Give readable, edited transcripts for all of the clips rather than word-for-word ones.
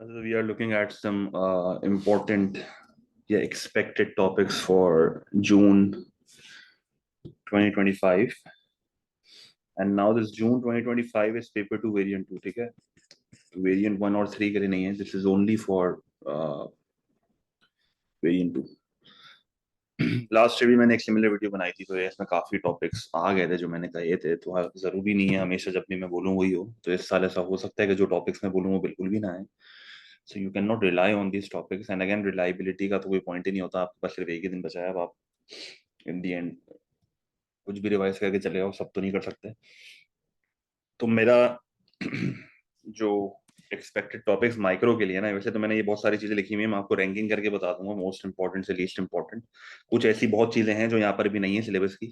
We are looking at some important, expected topics for June 2025. And now this June 2025 is paper 2 variant 2, ठीक है? Variant 1 और 3 के लिए नहीं है. This is only for variant 2. Last भी मैंने एक सिमिलर वीडियो बनाई थी, तो इसमें काफी टॉपिक्स आ गए थे जो मैंने कहे थे. तो जरूरी नहीं है हमेशा जब भी मैं बोलूँ वही हो. तो इस साल ऐसा हो सकता है कि जो टॉपिक्स मैं बोलूँ वो बिल्कुल भी ना आए. So you can not rely on this topics. And again, reliability का तो कोई पॉइंट ही नहीं होता. आपके पास सिर्फ एक ही दिन बचा है. अब आप इन दी एंड कुछ भी रिवाइज करके चले जाओ, सब तो नहीं कर सकते. तो मेरा जो एक्सपेक्टेड टॉपिक्स माइक्रो के लिए ना, वैसे तो मैंने ये बहुत सारी चीजें लिखी हुई है. मैं आपको रैंकिंग करके बता दूंगा मोस्ट इंपॉर्टेंट से लीस्ट इंपॉर्टेंट. कुछ ऐसी बहुत चीजें हैं जो यहाँ पर भी नहीं है सिलेबस की.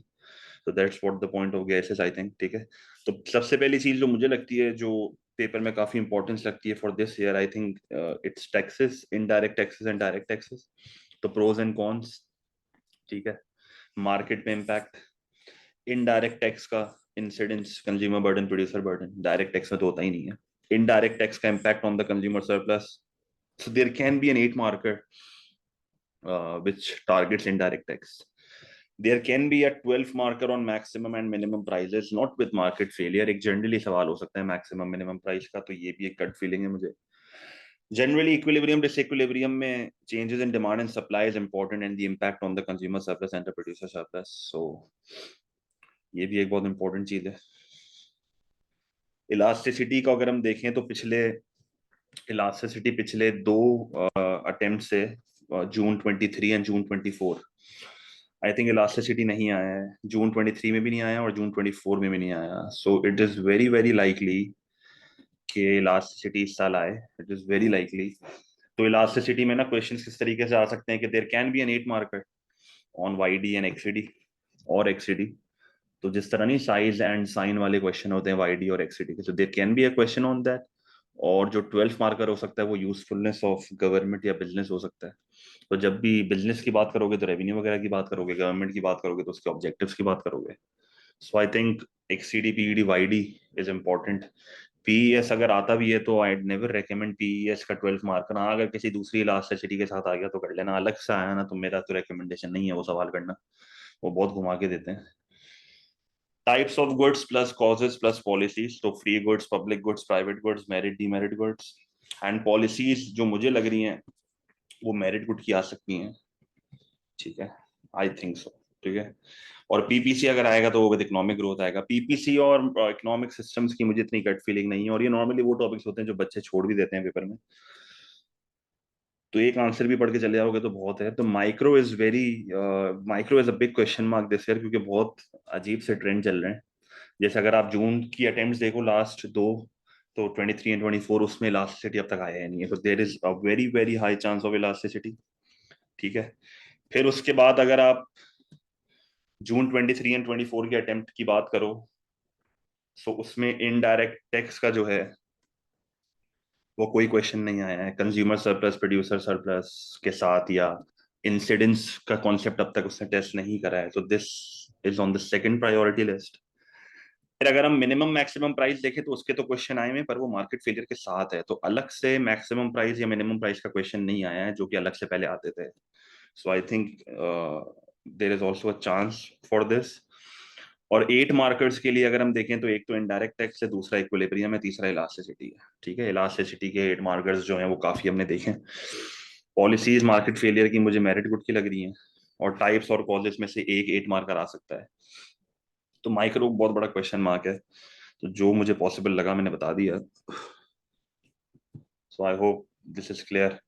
तो that's what the point of gases, I think. ठीक है. तो सबसे पहली चीज जो मुझे लगती है, जो पेपर में काफी इंपॉर्टेंस लगती है for this year, I think it's taxes, indirect taxes and direct taxes. तो प्रोज एंड कॉन्स. ठीक है. मार्केट में इम्पैक्ट, इनडायरेक्ट टैक्स का incidence, consumer burden, producer burden. Direct tax में तो होता ही नहीं है. इनडायरेक्ट टैक्स का impact on the consumer surplus. So there can be an 8 marker which targets indirect tax. There can be a 12 marker on maximum and minimum prices, not with market failure. एक generally सवाल हो सकता है maximum minimum price का, तो ये भी एक गट फीलिंग है मुझे. जनरली इक्विलिब्रियम डिसइक्विलिब्रियम में changes in demand and supply is important and the impact on the consumer surplus and the producer surplus. So ये भी एक बहुत इंपॉर्टेंट चीज है. इलास्टिसिटी को अगर हम देखें तो पिछले दो अटेम्प्ट से, जून 23 and June 24, I think elasticity नहीं आया है. जून 23 में भी नहीं आया और जून 24 में भी नहीं आया. So it is very very likely कि इलास्टिसिटी इस साल आए. It is very likely. तो इलास्टिसिटी में ना क्वेश्चन किस तरीके से आ सकते हैं कि there can be an 8 marker on Y D and XD और एक्सडी. तो जिस तरह नहीं साइज एंड साइन वाले क्वेश्चन होते हैं वाई डी और एक्सडी के, तो there can be a question on that. और जो 12 मार्कर हो सकता है वो यूजफुलनेस ऑफ गवर्नमेंट या बिजनेस हो सकता है. तो जब भी बिजनेस की बात करोगे तो रेवेन्यू वगैरह की बात करोगे, गवर्नमेंट की बात करोगे तो उसके ऑब्जेक्टिव्स की बात करोगे. So I think XD PED YD is important. PES अगर आता भी है तो आई नेवर रेकमेंड पीईएस का 12 मार्कर. हाँ, अगर किसी दूसरी इलास्टिसिटी के साथ आ गया तो कर लेना. अलग से आया ना तो मेरा तो रिकमेंडेशन नहीं है वो सवाल करना. वो बहुत घुमा के देते हैं. Types of goods plus causes plus policies. तो free goods, public goods, private goods, merit, demerit goods. And policies जो मुझे लग रही हैं वो मेरिट गुड की आ सकती हैं. ठीक है. I think so. ठीक है. और पीपीसी अगर आएगा तो वो विद इकोनॉमिक ग्रोथ आएगा. पीपीसी और इकोनॉमिक सिस्टम्स की मुझे इतनी गट फीलिंग नहीं है. और ये नॉर्मली वो टॉपिक्स होते हैं जो बच्चे छोड़ भी देते हैं पेपर में. तो एक आंसर भी पढ़ के चले जाओगे तो बहुत है. तो micro is a big question mark this year, क्योंकि बहुत अजीब से ट्रेंड चल रहे हैं. जैसे अगर आप जून की अटेम्प्ट्स देखो लास्ट दो, तो 23 एंड 24, उसमें इलास्टिसिटी अब तक आया नहीं है. तो there is a very very high chance of elasticity. ठीक है. फिर उसके बाद अगर आप जून 23 एंड 24 के अटेम्प्ट की बात करो, सो उसमें इनडायरेक्ट टैक्स का जो है वो कोई क्वेश्चन नहीं आया है कंज्यूमर सरप्लस प्रोड्यूसर सरप्लस के साथ, या इंसिडेंस का कॉन्सेप्ट अब तक उसने टेस्ट नहीं करा है. तो this is on the second priority list. फिर अगर हम मिनिमम मैक्सिमम प्राइस देखें तो उसके तो क्वेश्चन आए हैं, पर वो मार्केट फेलियर के साथ है. तो अलग से मैक्सिमम प्राइस या मिनिमम प्राइस का क्वेश्चन नहीं आया है, जो कि अलग से पहले आते थे. So I think there is also a chance for this. और 8 मार्कर्स के लिए अगर हम देखें तो एक तो इनडायरेक्ट टैक्स है, दूसरा इक्विलिब्रियम है, तीसरा इलास्टिसिटी है. ठीक है. इलास्टिसिटी के 8 मार्कर्स जो हैं वो काफी हमने देखे. पॉलिसीज मार्केट फेलियर की मुझे मेरिट गुड की लग रही हैं. और टाइप्स और कॉजेस में से एक 8 मार्कर आ सकता है. तो माइक्रो बहुत बड़ा क्वेश्चन मार्क है. तो जो मुझे पॉसिबल लगा मैंने बता दिया. So I hope this is clear.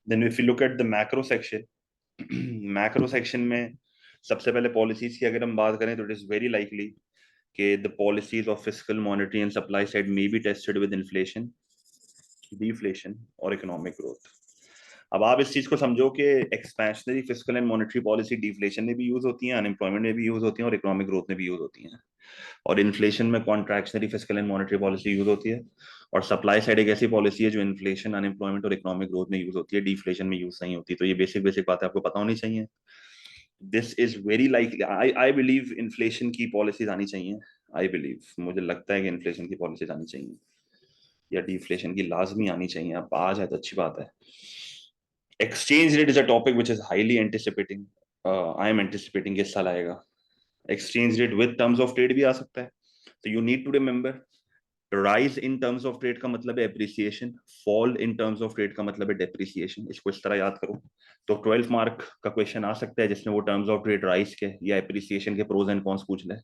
Then if you look at the macro section, macro section में सबसे पहले पॉलिसीज की अगर हम बात करें तो इट इज वेरी लाइकली कि the policies of fiscal, monetary and supply side may be tested with inflation, deflation और इकोनॉमिक ग्रोथ. अब आप इस चीज को समझो कि expansionary fiscal and monetary policy deflation में भी यूज होती है, अनएम्प्लॉयमेंट में भी यूज होती है और इकोनॉमिक ग्रोथ में भी यूज होती है. और इन्फ्लेशन में contractionary fiscal and monetary policy use होती है. और सप्लाई साइड एक ऐसी पॉलिसी है जो इन्फ्लेशन, अनएम्प्लॉयमेंट और इकोनॉमिक ग्रोथ में यूज होती है, डिफ्लेशन में यूज नहीं होती. तो ये बेसिक बेसिक बातें आपको पता होनी चाहिए. This is very likely, I believe inflation की पॉलिसीज आनी चाहिए। आई बिलीव, मुझे लगता है कि इन्फ्लेशन की पॉलिसीज आनी चाहिए या डिफ्लेशन की लाजमी आनी चाहिए। अब आ जाए तो अच्छी बात है। Exchange rate is a topic which is highly anticipating. I am anticipating इस साल आएगा। Exchange rate with terms of trade भी आ सकता है। तो you need to remember, rise in terms of trade का मतलब है appreciation, fall in terms of trade का मतलब है डेप्रिसिएशन। इसको इस तरह याद करो। तो 12 मार्क का क्वेश्चन आ सकता है जिसमें वो टर्म्स ऑफ ट्रेड राइज के या एप्रिसिएशन के प्रोज एंड कॉन्स पूछ ले,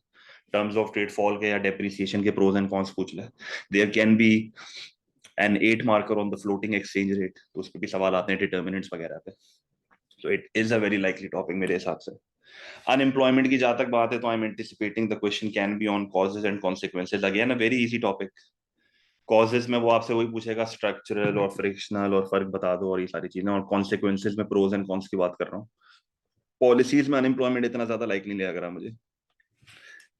टर्म्स ऑफ ट्रेड फॉल के या डेप्रिसिएशन के प्रोज एंड कॉन्स पूछ ले। There can be an 8 marker on the floating exchange rate, तो उस पर भी सवाल आते हैं डिटर्मिनेंट्स वगैरह पे। So it is a very likely topic मेरे हिसाब से। अनएम्प्लॉयमेंट की जहां तक बात है तो आई am anticipating the question can be on causes and consequences, again a very easy topic. Causes में वो आपसे वही पूछेगा स्ट्रक्चरल और फ्रिक्शनल और फर्क बता दो और ये सारी चीजें, और कॉन्सिक्वेंसेज में प्रोज एंड कॉन्स की बात कर रहा हूँ। पॉलिसीज में अनएम्प्लॉयमेंट इतना ज्यादा लाइक नहीं लग रहा मुझे।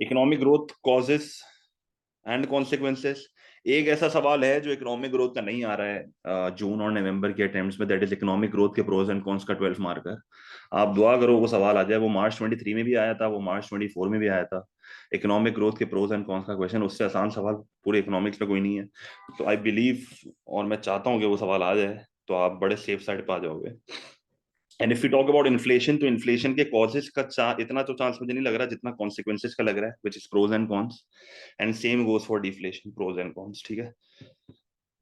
Economic growth causes and consequences, एक ऐसा सवाल है जो इकोनॉमिक ग्रोथ का नहीं आ रहा है जून और नवंबर के अटेम्प्ट्स में, दैट इज इकोनॉमिक ग्रोथ के प्रोज एंड कॉन्स का 12 मार्कर। आप दुआ करो वो सवाल आ जाए। वो मार्च 23 में भी आया था, वो मार्च 24 में भी आया था। इकोनॉमिक ग्रोथ के प्रोज एंड कॉन्स का क्वेश्चन, उससे आसान सवाल पूरे इकोनॉमिक्स में कोई नहीं है। तो आई बिलीव और मैं चाहता हूँ कि वो सवाल आ जाए, तो आप बड़े सेफ साइड पे आ जाओगे। And if you talk about inflation, तो इन्फ्लेशन के कॉजेस का इतना तो चांस मुझे नहीं लग रहा जितना कॉन्सिक्वेंसेस का लग रहा है, which is pros and cons. And same goes for deflation, pros and cons, ठीक है।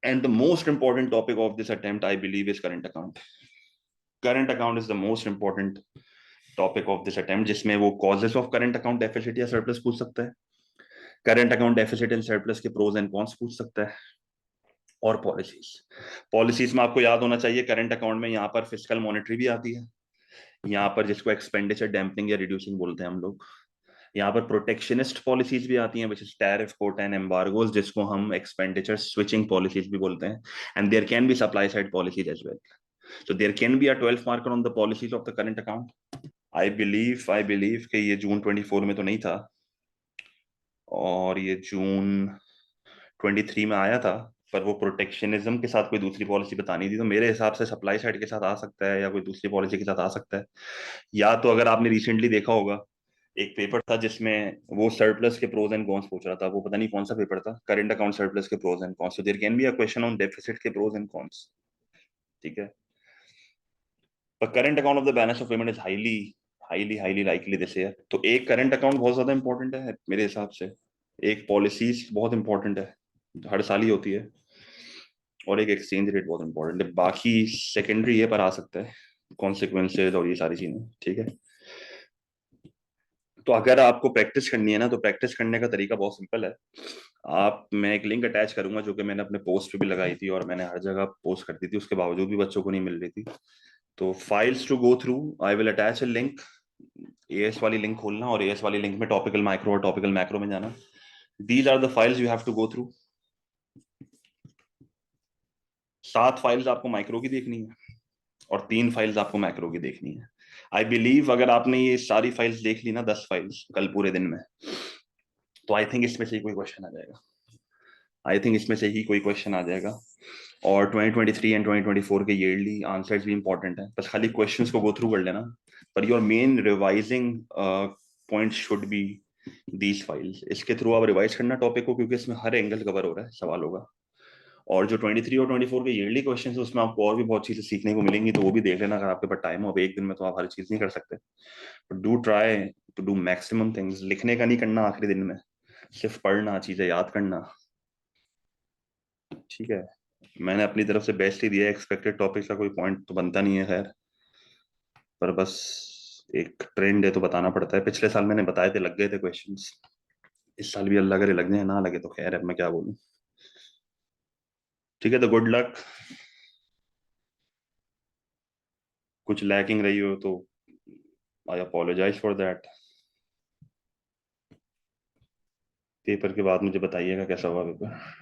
And the most important topic of this attempt I believe is current account. Current account is the most important topic of this attempt, जिसमें वो causes of current account deficit या surplus पूछ सकता है, current account deficit and surplus के pros and cons पूछ सकता है, और पॉलिसीज। पॉलिसीज में आपको याद होना चाहिए करंट अकाउंट में यहाँ पर फिजिकल मॉनेटरी भी आती है, यहाँ पर जिसको एक्सपेंडिचर डैम्पिंग या रिड्यूसिंग बोलते हैं हम लोग। यहाँ पर प्रोटेक्शनिस्ट पॉलिसीज भी आती हैं, which is tariff quota and embargoes, जिसको हम एक्सपेंडिचर स्विचिंग पॉलिसीज भी बोलते हैं। And there can be supply side policies as well. So there can be a 12 marker on the policies of the current account. I believe कि ये जून 24 में तो नहीं था, और ये जून 23 में आया था, पर वो प्रोटेक्शनिज्म के साथ कोई दूसरी पॉलिसी बतानी थी, तो मेरे हिसाब से सप्लाई साइड के साथ आ सकता है या कोई दूसरी पॉलिसी के साथ आ सकता है। या तो अगर आपने रिसेंटली देखा होगा, एक पेपर था जिसमें वो सरप्लस के प्रोज एंड कॉन्स पूछ रहा था, वो पता नहीं कौन सा पेपर था, करंट अकाउंट सरप्लस के pros and cons. So there can be a question on deficit के प्रोज एंड कॉन्स, ठीक है। पर current account of the balance of payment is highly highly highly likely this year. तो एक current account बहुत ज्यादा important है मेरे हिसाब से, एक पॉलिसीज बहुत इंपॉर्टेंट है, हर साल ही होती है, और एक एक्सचेंज रेट बहुत इंपॉर्टेंट है। बाकी सेकेंडरी ये पर आ सकता है, कॉन्सिक्वेंसेज और ये सारी चीजें, ठीक है। तो अगर आपको प्रैक्टिस करनी है ना, तो प्रैक्टिस करने का तरीका बहुत सिंपल है। आप, मैं एक लिंक अटैच करूंगा जो कि मैंने अपने पोस्ट पे भी लगाई थी और मैंने हर जगह पोस्ट कर दी थी, उसके बावजूद भी बच्चों को नहीं मिल रही थी। तो files to go through, I will attach a link. AS वाली लिंक खोलना और एएस वाली लिंक में टॉपिकल माइक्रो और टॉपिकल मैक्रो में जाना। These are the files you have to go through. 7 files आपको माइक्रो की देखनी है और 3 फाइल्स आपको मैक्रो की देखनी है। आई बिलीव अगर आपने ये सारी फाइल्स देख ली ना, 10 फाइल्स कल पूरे दिन में, तो आई थिंक इसमें से ही कोई क्वेश्चन आ जाएगा। आई थिंक इसमें से ही कोई क्वेश्चन आ जाएगा। और 2023 एंड 2024 के ईयरली आंसर्स भी इंपॉर्टेंट है, बस खाली क्वेश्चंस को गो थ्रू कर लेना। Per your main revising point should be these files. इसके थ्रू आप रिवाइज करना टॉपिक को, क्योंकि इसमें हर एंगल कवर हो रहा है सवाल होगा। और जो 23 और 24 के ईयरली क्वेश्चन है उसमें आपको और भी बहुत चीजें सीखने को मिलेंगी, तो वो भी देख लेना अगर आपके पास टाइम हो। अब एक दिन में तो आप हर चीज नहीं कर सकते, do try to do maximum things. लिखने का नहीं करना आखिरी दिन में, सिर्फ पढ़ना, चीजें याद करना, ठीक है। मैंने अपनी तरफ से बेस्ट ही दिया है, एक्सपेक्टेड टॉपिक का कोई पॉइंट तो बनता नहीं है खैर, पर बस एक ट्रेंड है तो बताना पड़ता है। पिछले साल मैंने बताए थे, लग गए थे क्वेश्चंस। इस साल भी अल्लाह करे लग जाए, ना लगे तो खैर है, मैं क्या बोलूं। ठीक है, तो गुड लक। कुछ लैकिंग रही हो तो आई अपोलोजाइज फॉर दैट। पेपर के बाद मुझे बताइएगा कैसा हुआ पेपर।